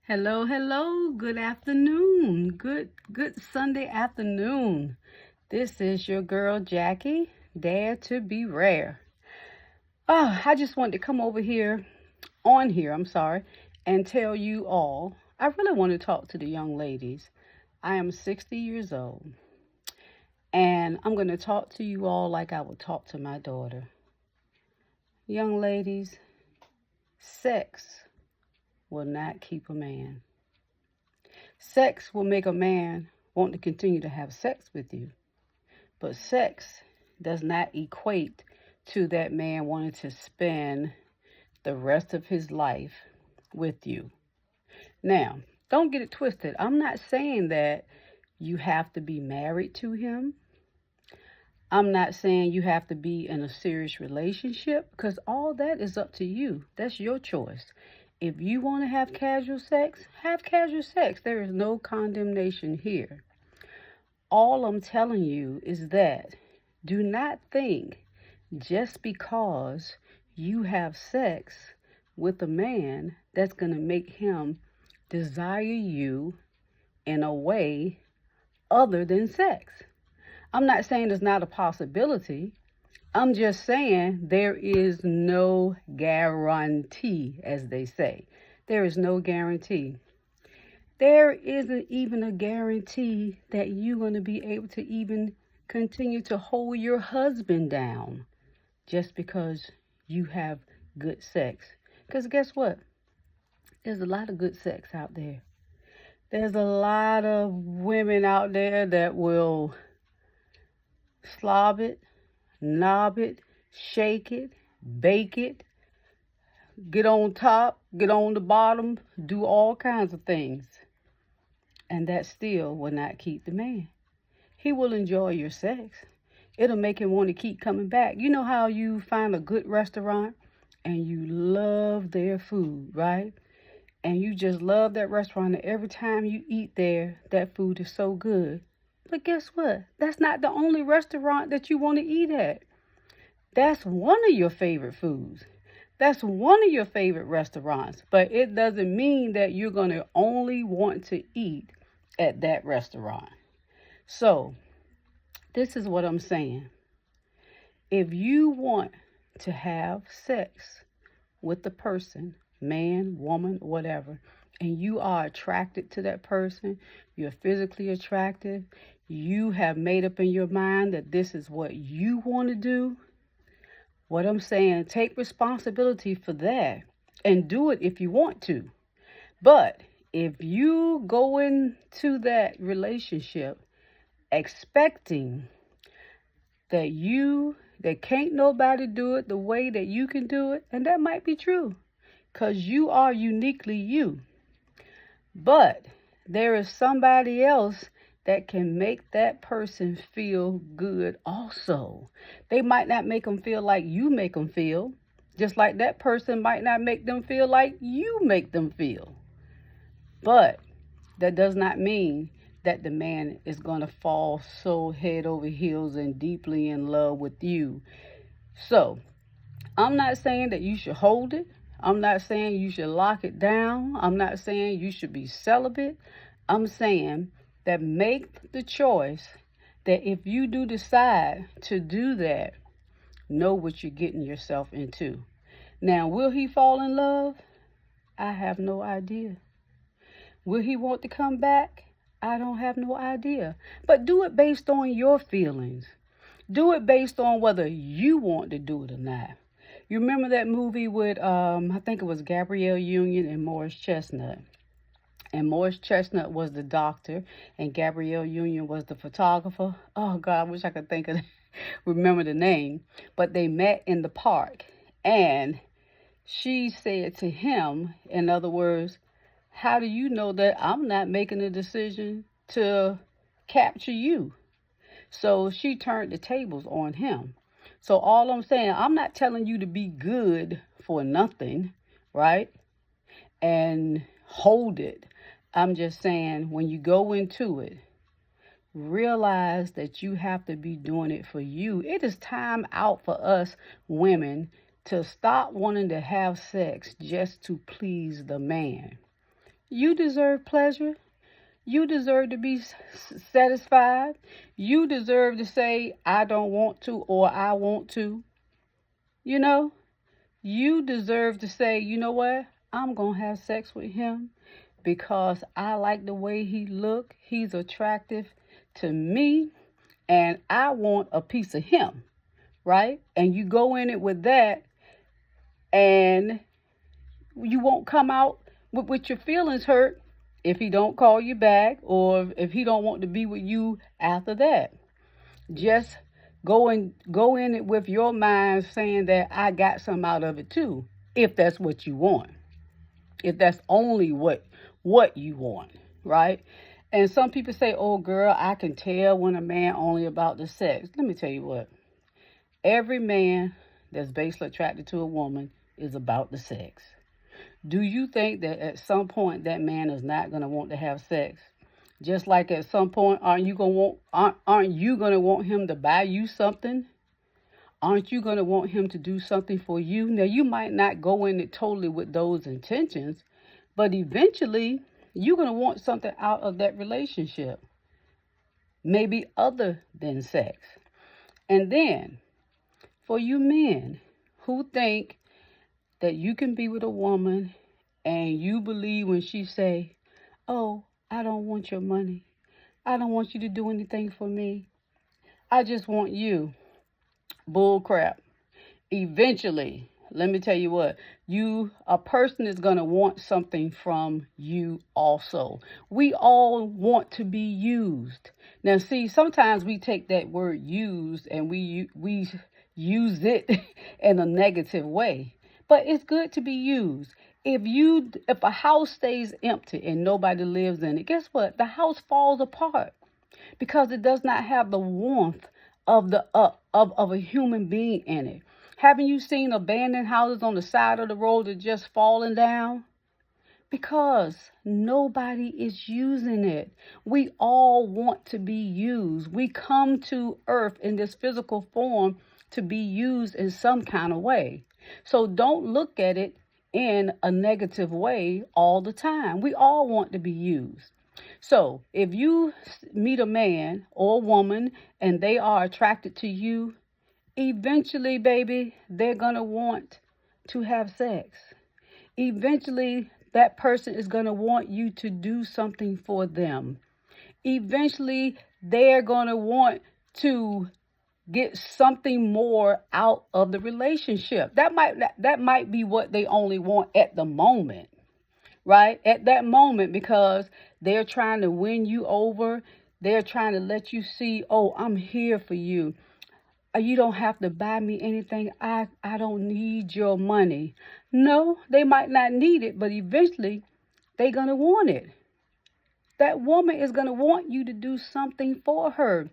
Hello, hello. Good afternoon. Good Sunday afternoon. This is your girl Jackie, Dare to be Rare. I just wanted to come over here I'm sorry, and tell you all. I really want to talk to the young ladies. I am 60 years old, and I'm going to talk to you all like I would talk to my daughter. Young ladies, sex will not keep a man. Sex will make a man want to continue to have sex with you, but sex does not equate to that man wanting to spend the rest of his life with you. Now, don't get it twisted. I'm not saying that you have to be married to him. I'm not saying you have to be in a serious relationship, because all that is up to you. That's your choice. If you want to have casual sex, have casual sex. There is no condemnation here. All I'm telling you is that do not think just because you have sex with a man that's going to make him desire you in a way other than sex. I'm not saying it's not a possibility. I'm just saying there is no guarantee, as they say. There is no guarantee. There isn't even a guarantee that you're going to be able to even continue to hold your husband down just because you have good sex. Because guess what? There's a lot of good sex out there. There's a lot of women out there that will slob it, knob it, shake it, bake it, get on top, get on the bottom, do all kinds of things. And that still will not keep the man. He will enjoy your sex. It'll make him want to keep coming back. You know how you find a good restaurant and you love their food, right? And you just love that restaurant, and every time you eat there, that food is so good. But guess what? That's not the only restaurant that you want to eat at. That's one of your favorite foods. That's one of your favorite restaurants. But it doesn't mean that you're going to only want to eat at that restaurant. So, this is what I'm saying. If you want to have sex with the person, man, woman, whatever, and you are attracted to that person, you're physically attracted, you have made up in your mind that this is what you want to do, what I'm saying, take responsibility for that and do it if you want to. But if you go into that relationship expecting that can't nobody do it the way that you can do it, and that might be true, because you are uniquely you. But there is somebody else that can make that person feel good also. They might not make them feel like you make them feel, just like that person might not make them feel like you make them feel. But that does not mean that the man is going to fall so head over heels and deeply in love with you. So, I'm not saying that you should hold it. I'm not saying you should lock it down. I'm not saying you should be celibate. I'm saying that make the choice that if you do decide to do that, know what you're getting yourself into. Now, will he fall in love? I have no idea. Will he want to come back? I don't have no idea. But do it based on your feelings. Do it based on whether you want to do it or not. You remember that movie with, I think it was Gabrielle Union and Morris Chestnut. And Morris Chestnut was the doctor, and Gabrielle Union was the photographer. Oh, God, I wish I could remember the name. But they met in the park, and she said to him, in other words, how do you know that I'm not making a decision to capture you? So she turned the tables on him. So all I'm saying, I'm not telling you to be good for nothing, right? And hold it. I'm just saying when you go into it, realize that you have to be doing it for you. It is time out for us women to stop wanting to have sex just to please the man. You deserve pleasure. You deserve to be satisfied. You deserve to say, I don't want to or I want to. You know, you deserve to say, you know what? I'm going to have sex with him because I like the way he look. He's attractive to me and I want a piece of him, right? And you go in it with that and you won't come out with your feelings hurt if he don't call you back or if he don't want to be with you after that. Just go in it with your mind saying that I got some out of it too, if that's what you want. If that's only what you want, right? And some people say, "Oh girl, I can tell when a man only about the sex." Let me tell you what. Every man that's basically attracted to a woman is about the sex. Do you think that at some point that man is not going to want to have sex? Just like at some point, aren't you gonna want him to buy you something? Aren't you gonna want him to do something for you? Now you might not go in it totally with those intentions, but eventually you're gonna want something out of that relationship. Maybe other than sex. And then for you men who think that you can be with a woman and you believe when she say, "Oh, I don't want your money. I don't want you to do anything for me. I just want you." Bull crap. Eventually, let me tell you what, a person is going to want something from you also. We all want to be used. Now, see, sometimes we take that word used and we use it in a negative way. But it's good to be used. If a house stays empty and nobody lives in it, guess what? The house falls apart because it does not have the warmth of of a human being in it. Haven't you seen abandoned houses on the side of the road that just falling down? Because nobody is using it. We all want to be used. We come to earth in this physical form to be used in some kind of way. So don't look at it in a negative way all the time. We all want to be used. So if you meet a man or a woman and they are attracted to you, eventually, baby, they're going to want to have sex. Eventually, that person is going to want you to do something for them. Eventually, they're going to want to get something more out of the relationship. That might be what they only want at the moment, right? At that moment, because they're trying to win you over. They're trying to let you see, "Oh, I'm here for you. You don't have to buy me anything. I don't need your money." No, they might not need it, but eventually they're going to want it. That woman is going to want you to do something for her.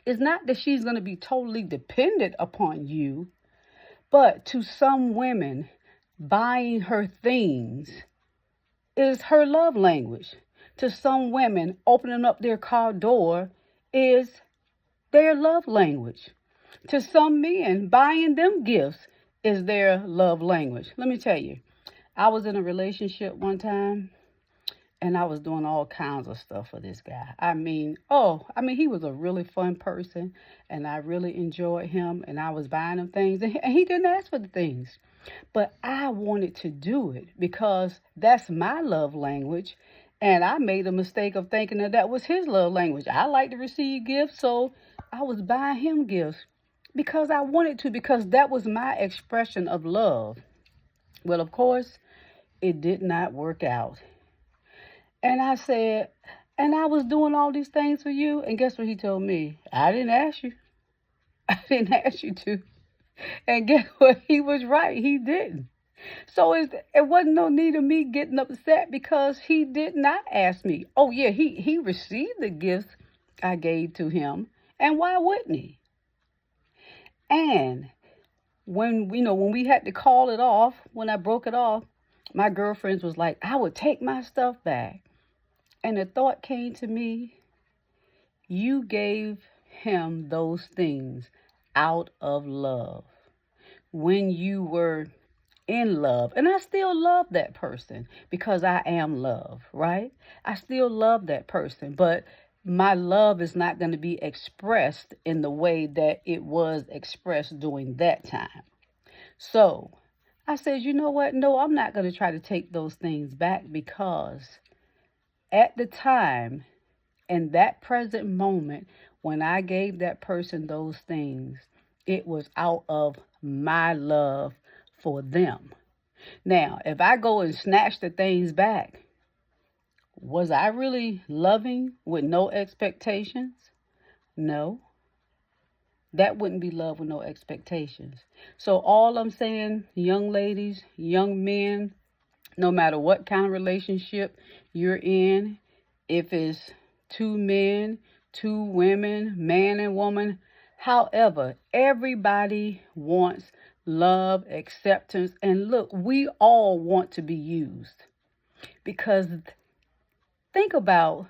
It's not that she's going to be totally dependent upon you, but to some women, buying her things is her love language. To some women, opening up their car door is their love language. To some men, buying them gifts is their love language. Let me tell you, I was in a relationship one time and I was doing all kinds of stuff for this guy. He was a really fun person and I really enjoyed him and I was buying him things and he didn't ask for the things. But I wanted to do it because that's my love language. And I made a mistake of thinking that that was his love language. I like to receive gifts, so I was buying him gifts because I wanted to, because that was my expression of love. Well, of course, it did not work out. And I said, "And I was doing all these things for you." And guess what he told me? "I didn't ask you. I didn't ask you to." And guess what? He was right. He didn't. So it wasn't no need of me getting upset because he did not ask me. Oh yeah, he received the gifts I gave to him, and why wouldn't he? And when we had to call it off, when I broke it off, my girlfriends was like, "I would take my stuff back," and the thought came to me: you gave him those things out of love when you were in love. And I still love that person because I am love, right? I still love that person, but my love is not going to be expressed in the way that it was expressed during that time. So I said, you know what? No, I'm not going to try to take those things back because at the time, in that present moment, when I gave that person those things, it was out of my love for them. Now, if I go and snatch the things back, was I really loving with no expectations? No, that wouldn't be love with no expectations. So all I'm saying, young ladies, young men, no matter what kind of relationship you're in, if it's two men, two women, man and woman, however, everybody wants love, acceptance. And look, we all want to be used because think about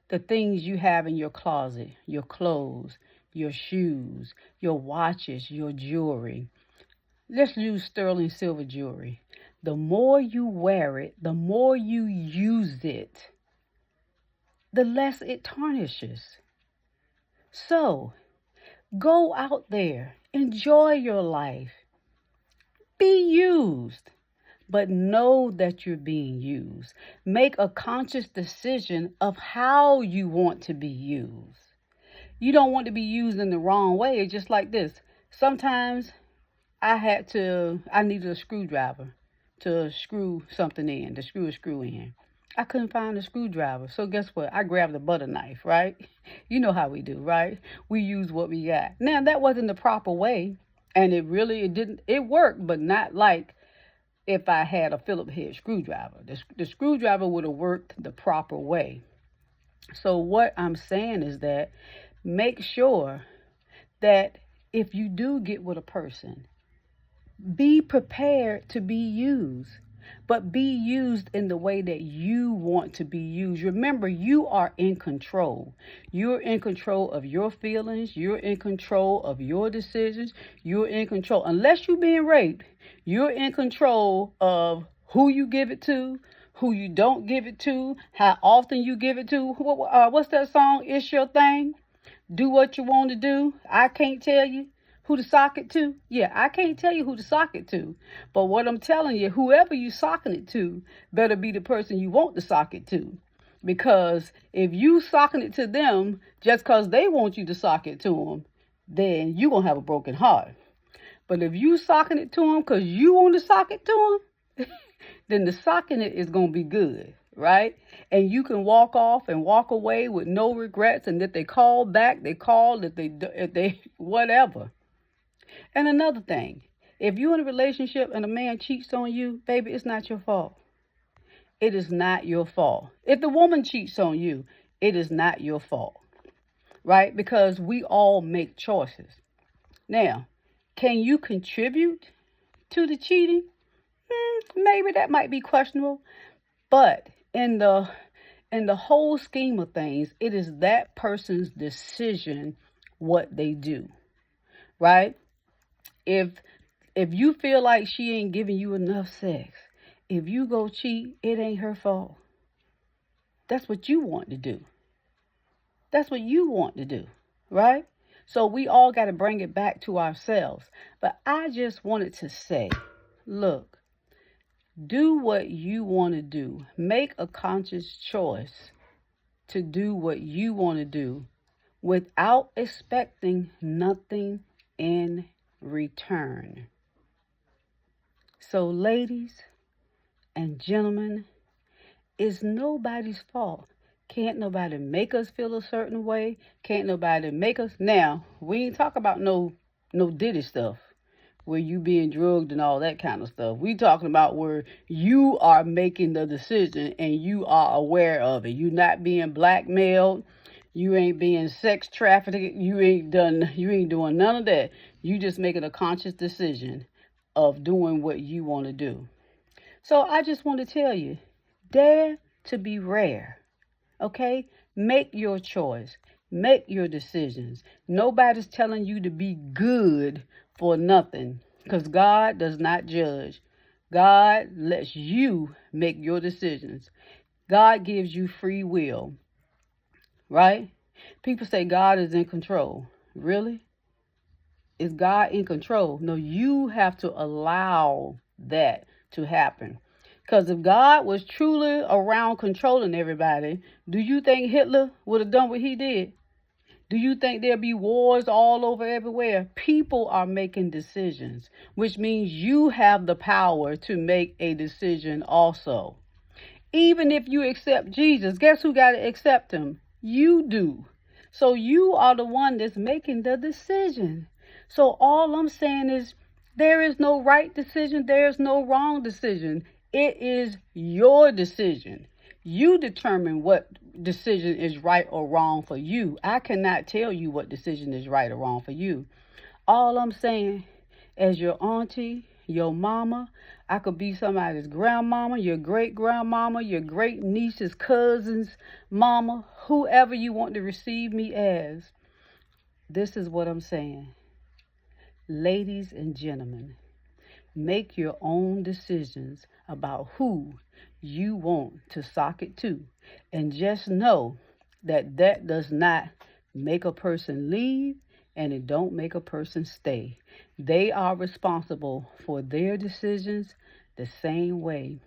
the things you have in your closet, your clothes, your shoes, your watches, your jewelry. Let's use sterling silver jewelry. The more you wear it, the more you use it, the less it tarnishes. So go out there, enjoy your life, be used, but know that you're being used. Make a conscious decision of how you want to be used. You don't want to be used in the wrong way. It's just like this. Sometimes I needed a screwdriver to screw something in, to screw a screw in. I couldn't find a screwdriver. So guess what? I grabbed a butter knife, right? You know how we do, right? We use what we got. Now, that wasn't the proper way. And it worked, but not like if I had a Phillips head screwdriver. The screwdriver would have worked the proper way. So what I'm saying is that make sure that if you do get with a person, be prepared to be used, but be used in the way that you want to be used. Remember, you are in control. You're in control of your feelings. You're in control of your decisions. You're in control. Unless you're being raped, you're in control of who you give it to, who you don't give it to, how often you give it to. What's that song? It's your thing. Do what you want to do. I can't tell you who to sock it to. Yeah, I can't tell you who to sock it to. But what I'm telling you, whoever you socking it to better be the person you want to sock it to. Because if you socking it to them just because they want you to sock it to them, then you're going to have a broken heart. But if you socking it to them because you want to sock it to them, then the socking it is going to be good, right? And you can walk off and walk away with no regrets. And if they call back, they call. If they whatever. And another thing, if you're in a relationship and a man cheats on you, baby, it's not your fault. It is not your fault. If the woman cheats on you, it is not your fault, right? Because we all make choices. Now, can you contribute to the cheating? Maybe that might be questionable, but in the whole scheme of things, it is that person's decision what they do, right? If you feel like she ain't giving you enough sex, if you go cheat, it ain't her fault. That's what you want to do. That's what you want to do, right? So we all got to bring it back to ourselves. But I just wanted to say, look, do what you want to do. Make a conscious choice to do what you want to do without expecting nothing in return. So ladies and gentlemen, it's nobody's fault. Can't nobody make us feel a certain way. Can't nobody make us. Now, we ain't talk about no Diddy stuff where you being drugged and all that kind of stuff. We talking about where you are making the decision and you are aware of it. You not being blackmailed. You ain't being sex trafficked. You ain't doing none of that. You just making a conscious decision of doing what you want to do. So I just want to tell you, dare to be rare. Okay? Make your choice. Make your decisions. Nobody's telling you to be good for nothing, because God does not judge. God lets you make your decisions. God gives you free will, right? People say God is in control. Really? Is God in control? No, you have to allow that to happen. Because if God was truly around controlling everybody, do you think Hitler would have done what he did? Do you think there'll be wars all over everywhere? People are making decisions, which means you have the power to make a decision also. Even if you accept Jesus, guess who got to accept him? You do. So you are the one that's making the decision. So all I'm saying is there is no right decision, there is no wrong decision. It is your decision. You determine what decision is right or wrong for you. I cannot tell you what decision is right or wrong for you. All I'm saying, as your auntie, your mama, I could be somebody's grandmama, your great grandmama, your great niece's cousin's mama, whoever you want to receive me as. This is what I'm saying. Ladies and gentlemen, make your own decisions about who you want to sock it to. And just know that that does not make a person leave and it don't make a person stay. They are responsible for their decisions the same way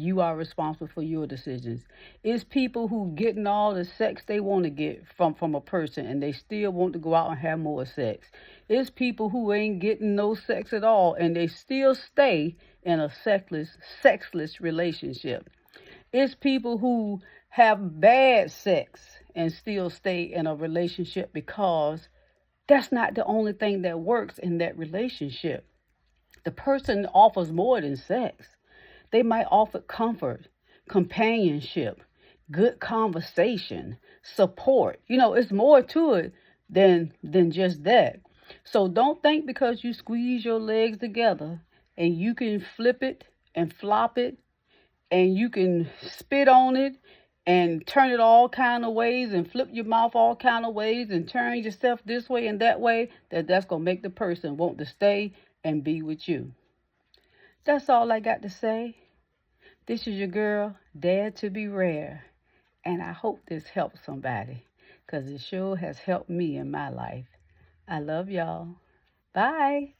you are responsible for your decisions. It's people who getting all the sex they want to get from a person and they still want to go out and have more sex. It's people who ain't getting no sex at all and they still stay in a sexless relationship. It's people who have bad sex and still stay in a relationship because that's not the only thing that works in that relationship. The person offers more than sex. They might offer comfort, companionship, good conversation, support. It's more to it than just that. So don't think because you squeeze your legs together and you can flip it and flop it and you can spit on it and turn it all kind of ways and flip your mouth all kind of ways and turn yourself this way and that way, that's going to make the person want to stay and be with you. That's all I got to say. This is your girl, Dare to Be Rare, and I hope this helps somebody because it sure has helped me in my life. I love y'all. Bye.